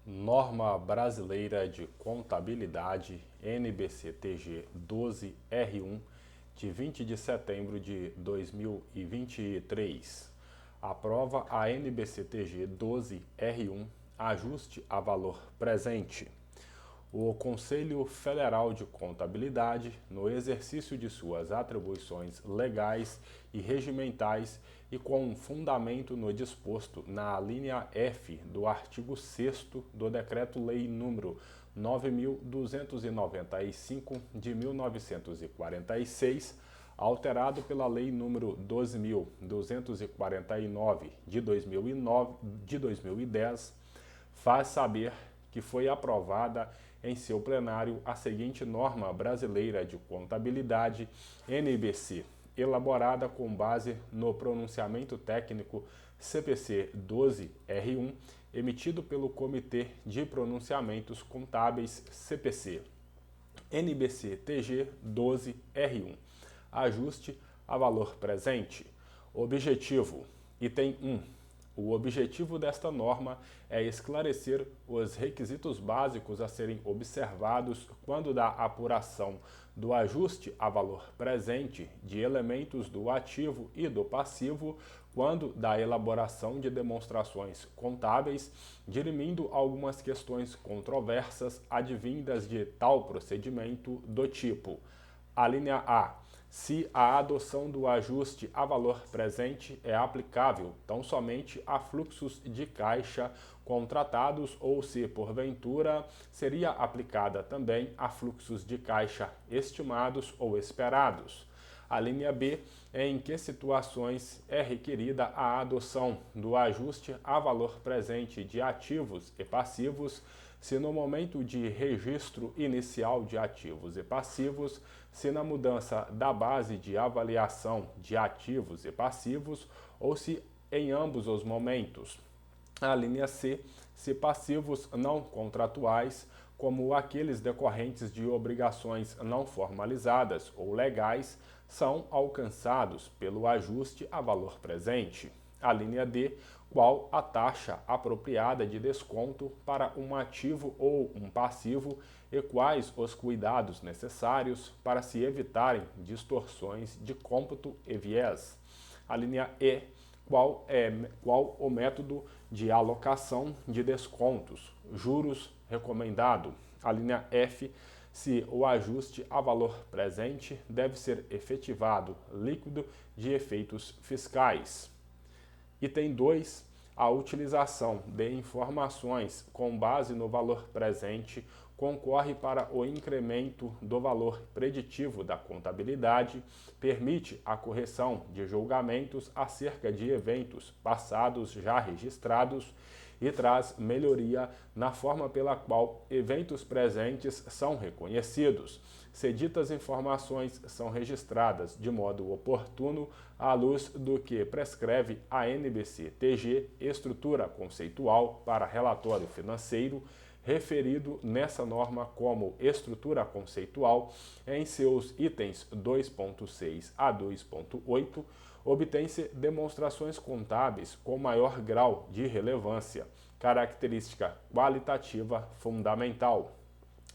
Norma Brasileira de Contabilidade NBC-TG 12R1 de 20 de setembro de 2023. Aprova a NBC-TG 12R1 ajuste a valor presente. O Conselho Federal de Contabilidade, no exercício de suas atribuições legais e regimentais e com fundamento no disposto na alínea F do artigo 6º do Decreto-Lei nº 9.295 de 1946, alterado pela Lei nº 12.249 de 2010, faz saber que foi aprovada em seu plenário a seguinte norma brasileira de contabilidade NBC, elaborada com base no pronunciamento técnico CPC 12R1, emitido pelo Comitê de Pronunciamentos Contábeis CPC. NBC-TG 12R1. Ajuste a valor presente. Objetivo. Item 1. O objetivo desta norma é esclarecer os requisitos básicos a serem observados quando da apuração do ajuste a valor presente de elementos do ativo e do passivo, quando da elaboração de demonstrações contábeis, dirimindo algumas questões controversas advindas de tal procedimento do tipo: a linha A. Se a adoção do ajuste a valor presente é aplicável tão somente a fluxos de caixa contratados ou se, porventura, seria aplicada também a fluxos de caixa estimados ou esperados. A linha B, em que situações é requerida a adoção do ajuste a valor presente de ativos e passivos, se no momento de registro inicial de ativos e passivos, se na mudança da base de avaliação de ativos e passivos, ou se em ambos os momentos. A linha C, se passivos não contratuais, como aqueles decorrentes de obrigações não formalizadas ou legais, são alcançados pelo ajuste a valor presente. A linha D, qual a taxa apropriada de desconto para um ativo ou um passivo e quais os cuidados necessários para se evitarem distorções de cômputo e viés. A linha E, qual o método de alocação de descontos, juros recomendado. A linha F, se o ajuste a valor presente deve ser efetivado líquido de efeitos fiscais. Item 2. A utilização de informações com base no valor presente concorre para o incremento do valor preditivo da contabilidade, permite a correção de julgamentos acerca de eventos passados já registrados e traz melhoria na forma pela qual eventos presentes são reconhecidos, se ditas informações são registradas de modo oportuno à luz do que prescreve a NBC-TG, estrutura conceitual para relatório financeiro, referido nessa norma como estrutura conceitual em seus itens 2.6 a 2.8, obtém-se demonstrações contábeis com maior grau de relevância, característica qualitativa fundamental.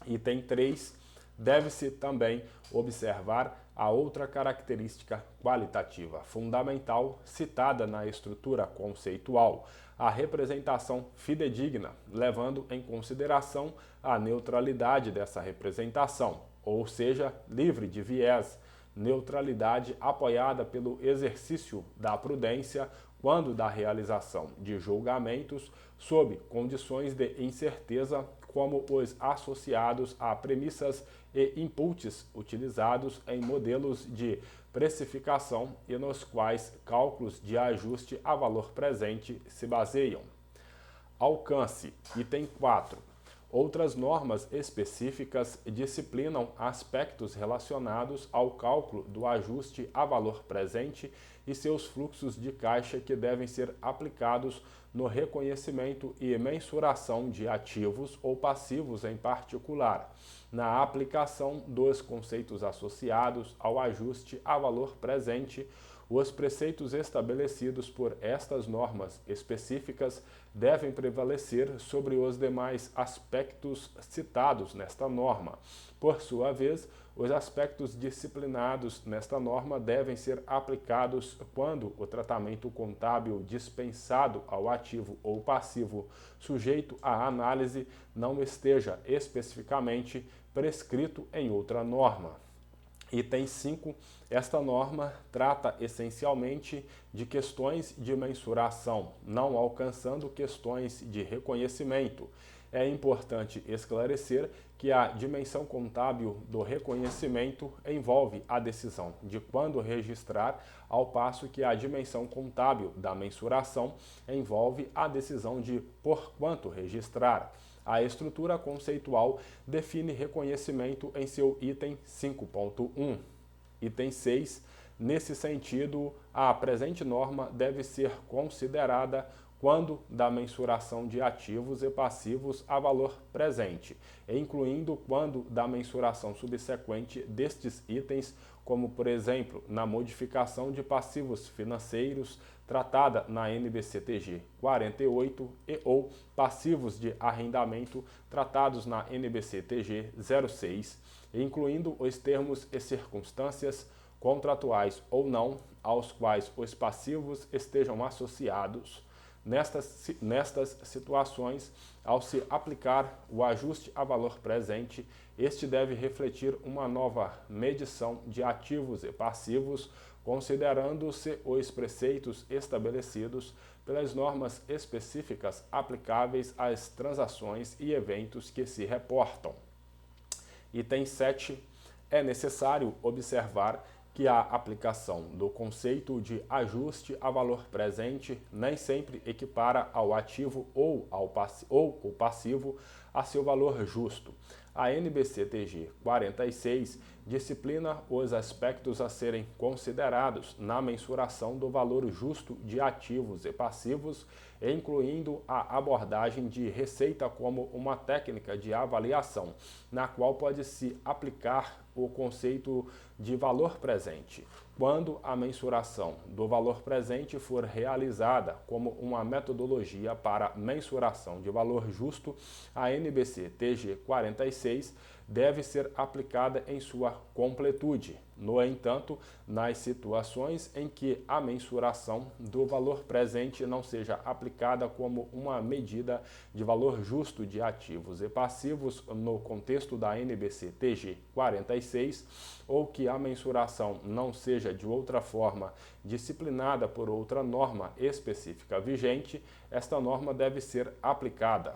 Item 3. Deve-se também observar a outra característica qualitativa fundamental citada na estrutura conceitual, a representação fidedigna, levando em consideração a neutralidade dessa representação, ou seja, livre de viés, neutralidade apoiada pelo exercício da prudência quando da realização de julgamentos sob condições de incerteza, como os associados a premissas e inputs utilizados em modelos de precificação e nos quais cálculos de ajuste a valor presente se baseiam. Alcance. Item 4. Outras normas específicas disciplinam aspectos relacionados ao cálculo do ajuste a valor presente e seus fluxos de caixa que devem ser aplicados no reconhecimento e mensuração de ativos ou passivos em particular, na aplicação dos conceitos associados ao ajuste a valor presente, Os preceitos estabelecidos por estas normas específicas devem prevalecer sobre os demais aspectos citados nesta norma. Por sua vez, os aspectos disciplinados nesta norma devem ser aplicados quando o tratamento contábil dispensado ao ativo ou passivo sujeito à análise não esteja especificamente prescrito em outra norma. Item 5. Esta norma trata essencialmente de questões de mensuração, não alcançando questões de reconhecimento. É importante esclarecer que a dimensão contábil do reconhecimento envolve a decisão de quando registrar, ao passo que a dimensão contábil da mensuração envolve a decisão de por quanto registrar. A estrutura conceitual define reconhecimento em seu item 5.1. Item 6. Nesse sentido, a presente norma deve ser considerada quando da mensuração de ativos e passivos a valor presente, incluindo quando da mensuração subsequente destes itens, como, por exemplo, na modificação de passivos financeiros tratada na NBC-TG 48 e ou passivos de arrendamento tratados na NBC-TG 06, incluindo os termos e circunstâncias contratuais ou não aos quais os passivos estejam associados. Nestas situações, ao se aplicar o ajuste a valor presente, este deve refletir uma nova medição de ativos e passivos, considerando-se os preceitos estabelecidos pelas normas específicas aplicáveis às transações e eventos que se reportam. Item 7. É necessário observar que a aplicação do conceito de ajuste a valor presente nem sempre equipara ao ativo ou o passivo a seu valor justo. A NBC-TG 46 disciplina os aspectos a serem considerados na mensuração do valor justo de ativos e passivos, incluindo a abordagem de receita como uma técnica de avaliação, na qual pode-se aplicar o conceito de valor presente. Quando a mensuração do valor presente for realizada como uma metodologia para mensuração de valor justo, a NBC-TG 46 deve ser aplicada em sua completude. No entanto, nas situações em que a mensuração do valor presente não seja aplicada como uma medida de valor justo de ativos e passivos no contexto da NBC-TG 46, ou que a mensuração não seja de outra forma disciplinada por outra norma específica vigente, esta norma deve ser aplicada.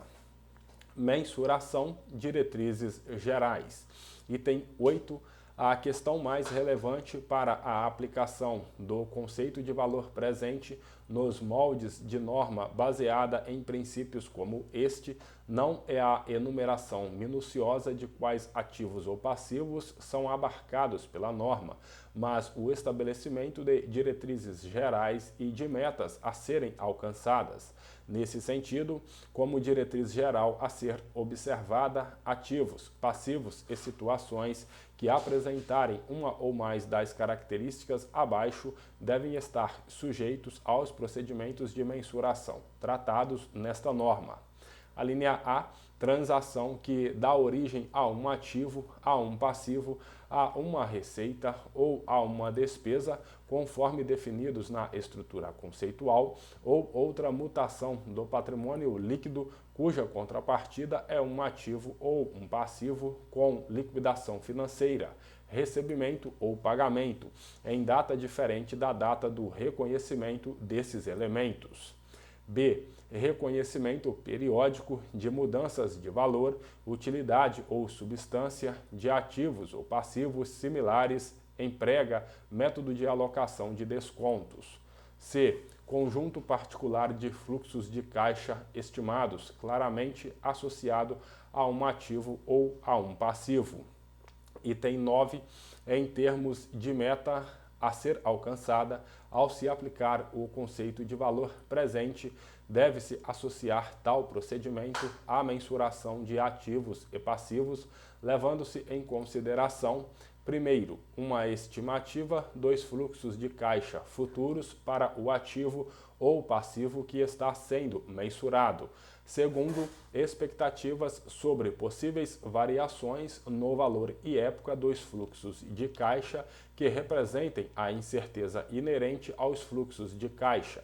Mensuração, diretrizes gerais. Item 8. A questão mais relevante para a aplicação do conceito de valor presente nos moldes de norma baseada em princípios como este não é a enumeração minuciosa de quais ativos ou passivos são abarcados pela norma, mas o estabelecimento de diretrizes gerais e de metas a serem alcançadas. Nesse sentido, como diretriz geral a ser observada, ativos, passivos e situações que apresentarem uma ou mais das características abaixo devem estar sujeitos aos procedimentos de mensuração tratados nesta norma. A linha A, transação que dá origem a um ativo, a um passivo, a uma receita ou a uma despesa, conforme definidos na estrutura conceitual, ou outra mutação do patrimônio líquido cuja contrapartida é um ativo ou um passivo com liquidação financeira, recebimento ou pagamento, em data diferente da data do reconhecimento desses elementos. B. Reconhecimento periódico de mudanças de valor, utilidade ou substância de ativos ou passivos similares, emprega método de alocação de descontos. C. Conjunto particular de fluxos de caixa estimados, claramente associado a um ativo ou a um passivo. Item 9. Em termos de meta a ser alcançada, ao se aplicar o conceito de valor presente, deve-se associar tal procedimento à mensuração de ativos e passivos, levando-se em consideração, primeiro, uma estimativa dos fluxos de caixa futuros para o ativo ou passivo que está sendo mensurado. Segundo, expectativas sobre possíveis variações no valor e época dos fluxos de caixa que representem a incerteza inerente aos fluxos de caixa.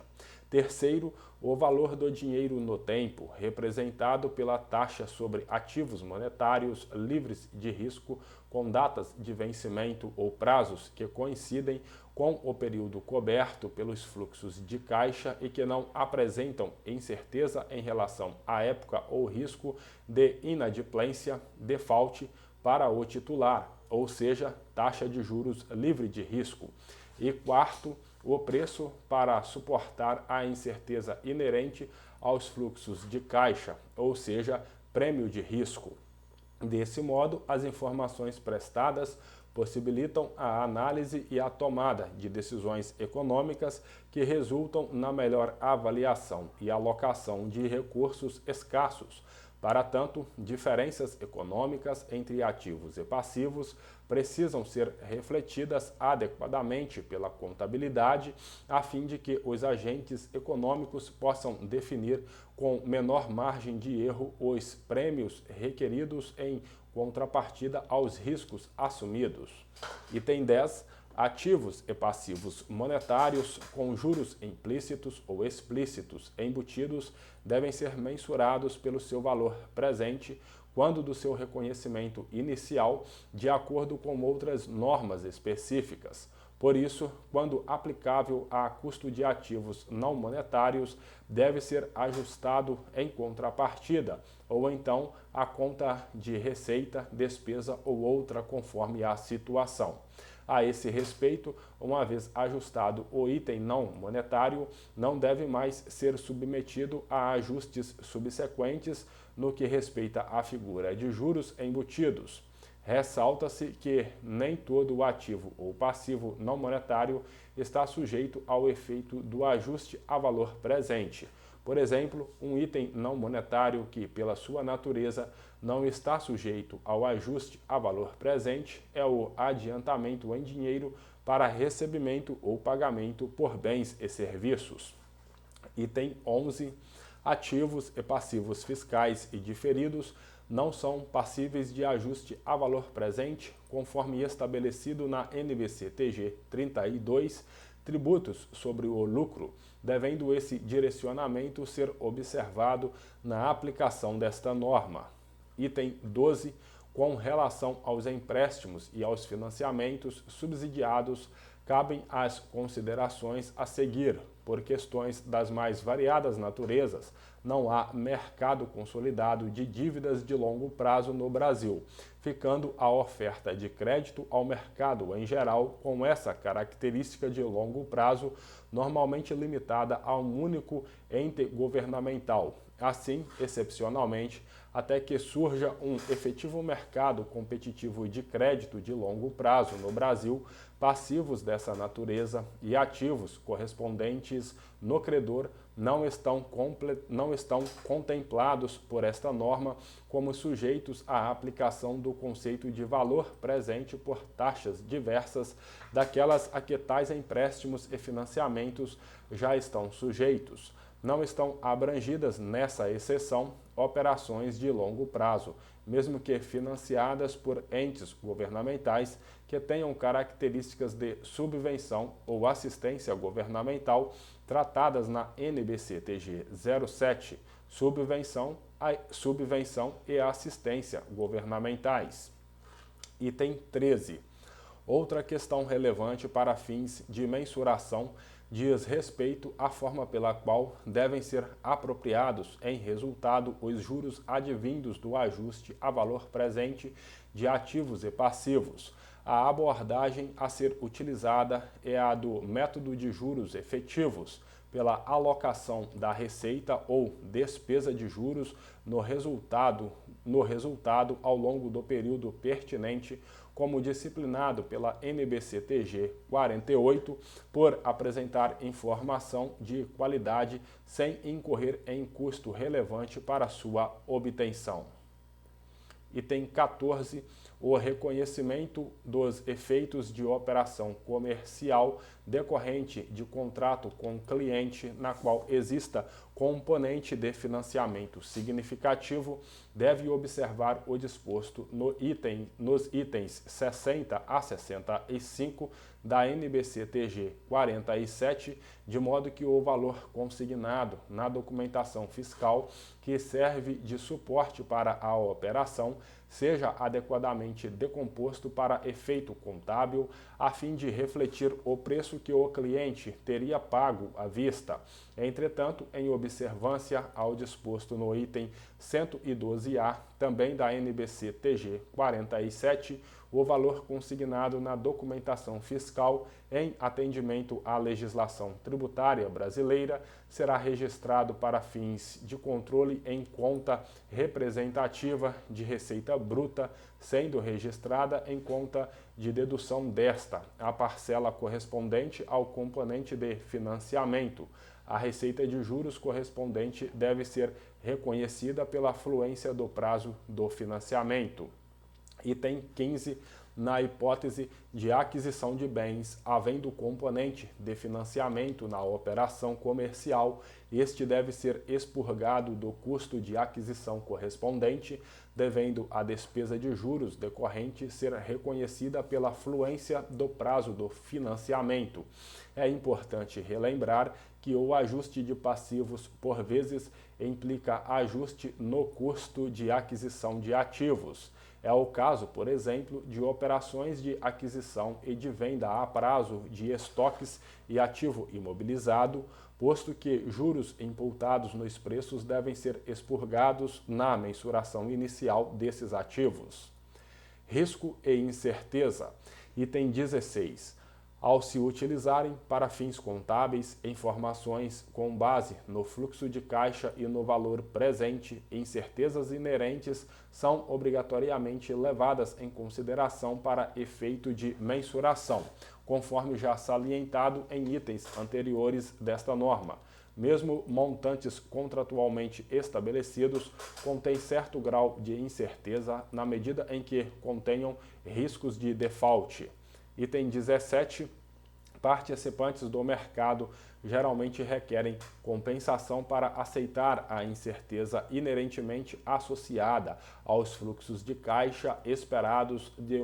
Terceiro, o valor do dinheiro no tempo, representado pela taxa sobre ativos monetários livres de risco com datas de vencimento ou prazos que coincidem com o período coberto pelos fluxos de caixa e que não apresentam incerteza em relação à época ou risco de inadimplência, default para o titular, ou seja, taxa de juros livre de risco. E quarto, o preço para suportar a incerteza inerente aos fluxos de caixa, ou seja, prêmio de risco. Desse modo, as informações prestadas possibilitam a análise e a tomada de decisões econômicas que resultam na melhor avaliação e alocação de recursos escassos. Para tanto, diferenças econômicas entre ativos e passivos precisam ser refletidas adequadamente pela contabilidade, a fim de que os agentes econômicos possam definir com menor margem de erro os prêmios requeridos em contrapartida aos riscos assumidos. Item 10. Ativos e passivos monetários com juros implícitos ou explícitos embutidos devem ser mensurados pelo seu valor presente quando do seu reconhecimento inicial, de acordo com outras normas específicas. Por isso, quando aplicável a custo de ativos não monetários, deve ser ajustado em contrapartida, ou então a conta de receita, despesa ou outra conforme a situação. A esse respeito, uma vez ajustado o item não monetário, não deve mais ser submetido a ajustes subsequentes no que respeita à figura de juros embutidos. Ressalta-se que nem todo o ativo ou passivo não monetário está sujeito ao efeito do ajuste a valor presente. Por exemplo, um item não monetário que, pela sua natureza, não está sujeito ao ajuste a valor presente é o adiantamento em dinheiro para recebimento ou pagamento por bens e serviços. Item 11. Ativos e passivos fiscais e diferidos não são passíveis de ajuste a valor presente, conforme estabelecido na NBC-TG 32, tributos sobre o lucro, devendo esse direcionamento ser observado na aplicação desta norma. Item 12. Com relação aos empréstimos e aos financiamentos subsidiados, cabem as considerações a seguir. Por questões das mais variadas naturezas, não há mercado consolidado de dívidas de longo prazo no Brasil, ficando a oferta de crédito ao mercado em geral com essa característica de longo prazo, normalmente limitada a um único ente governamental. Assim, excepcionalmente, até que surja um efetivo mercado competitivo de crédito de longo prazo no Brasil, passivos dessa natureza e ativos correspondentes no credor não estão contemplados por esta norma como sujeitos à aplicação do conceito de valor presente por taxas diversas daquelas a que tais empréstimos e financiamentos já estão sujeitos. Não estão abrangidas nessa exceção operações de longo prazo, mesmo que financiadas por entes governamentais que tenham características de subvenção ou assistência governamental tratadas na NBC-TG 07, subvenção e assistência governamentais. Item 13. Outra questão relevante para fins de mensuração diz respeito à forma pela qual devem ser apropriados em resultado os juros advindos do ajuste a valor presente de ativos e passivos. A abordagem a ser utilizada é a do método de juros efetivos, pela alocação da receita ou despesa de juros no resultado ao longo do período pertinente, como disciplinado pela NBC-TG 48, por apresentar informação de qualidade sem incorrer em custo relevante para sua obtenção. Item 14. O reconhecimento dos efeitos de operação comercial decorrente de contrato com cliente na qual exista componente de financiamento significativo deve observar o disposto nos itens 60 a 65 da NBC-TG 47, de modo que o valor consignado na documentação fiscal que serve de suporte para a operação seja adequadamente decomposto para efeito contábil, a fim de refletir o preço que o cliente teria pago à vista. Entretanto, em observância ao disposto no item 112A, também da NBC-TG 47, o valor consignado na documentação fiscal em atendimento à legislação tributária brasileira será registrado para fins de controle em conta representativa de receita bruta, sendo registrada em conta de dedução desta a parcela correspondente ao componente de financiamento. A receita de juros correspondente deve ser reconhecida pela fluência do prazo do financiamento. Item 15. Na hipótese de aquisição de bens havendo componente de financiamento na operação comercial, este deve ser expurgado do custo de aquisição correspondente, devendo a despesa de juros decorrente ser reconhecida pela fluência do prazo do financiamento. É importante relembrar que o ajuste de passivos, por vezes, implica ajuste no custo de aquisição de ativos. É o caso, por exemplo, de operações de aquisição e de venda a prazo de estoques e ativo imobilizado, posto que juros imputados nos preços devem ser expurgados na mensuração inicial desses ativos. Risco e incerteza. Item 16. Ao se utilizarem para fins contábeis informações com base no fluxo de caixa e no valor presente, incertezas inerentes são obrigatoriamente levadas em consideração para efeito de mensuração, conforme já salientado em itens anteriores desta norma. Mesmo montantes contratualmente estabelecidos contêm certo grau de incerteza na medida em que contenham riscos de default. Item 17. Participantes do mercado geralmente requerem compensação para aceitar a incerteza inerentemente associada aos fluxos de caixa esperados de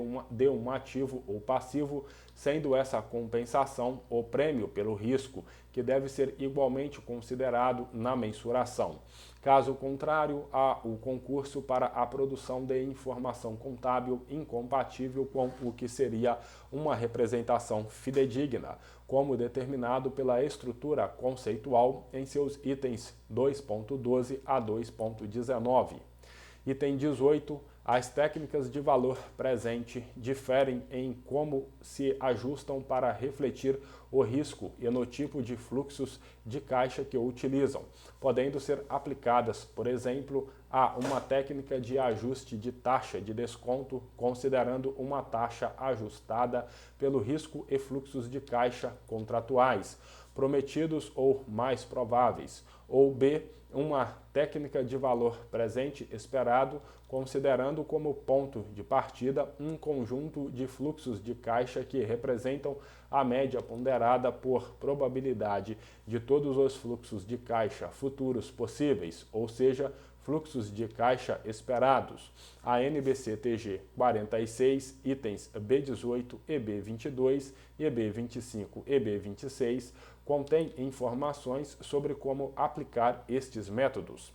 um ativo ou passivo, sendo essa compensação o prêmio pelo risco, que deve ser igualmente considerado na mensuração. Caso contrário, há o concurso para a produção de informação contábil incompatível com o que seria uma representação fidedigna, como determinado pela estrutura conceitual em seus itens 2.12 a 2.19. Item 18. As técnicas de valor presente diferem em como se ajustam para refletir o risco e no tipo de fluxos de caixa que utilizam, podendo ser aplicadas, por exemplo, a uma técnica de ajuste de taxa de desconto, considerando uma taxa ajustada pelo risco e fluxos de caixa contratuais, prometidos ou mais prováveis, ou B, uma técnica de valor presente esperado, considerando como ponto de partida um conjunto de fluxos de caixa que representam a média ponderada por probabilidade de todos os fluxos de caixa futuros possíveis, ou seja, fluxos de caixa esperados. A NBC-TG 46, itens B18, EB22, EB25 e EB26 contém informações sobre como aplicar estes métodos.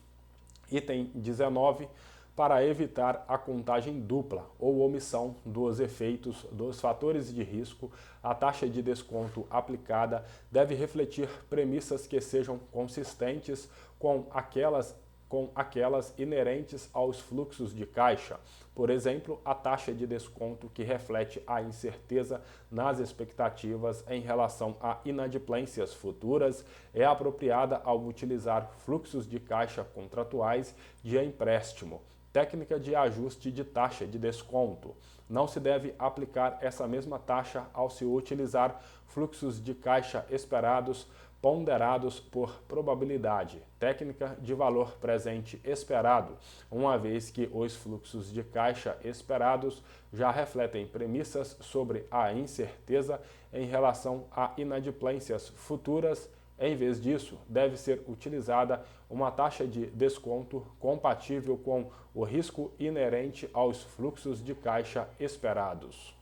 Item 19. Para evitar a contagem dupla ou omissão dos efeitos dos fatores de risco, a taxa de desconto aplicada deve refletir premissas que sejam consistentes com aquelas com aquelas inerentes aos fluxos de caixa. Por exemplo, a taxa de desconto que reflete a incerteza nas expectativas em relação a inadimplências futuras é apropriada ao utilizar fluxos de caixa contratuais de empréstimo. Técnica de ajuste de taxa de desconto. Não se deve aplicar essa mesma taxa ao se utilizar fluxos de caixa esperados ponderados por probabilidade, técnica de valor presente esperado, uma vez que os fluxos de caixa esperados já refletem premissas sobre a incerteza em relação a inadimplências futuras. Em vez disso, deve ser utilizada uma taxa de desconto compatível com o risco inerente aos fluxos de caixa esperados.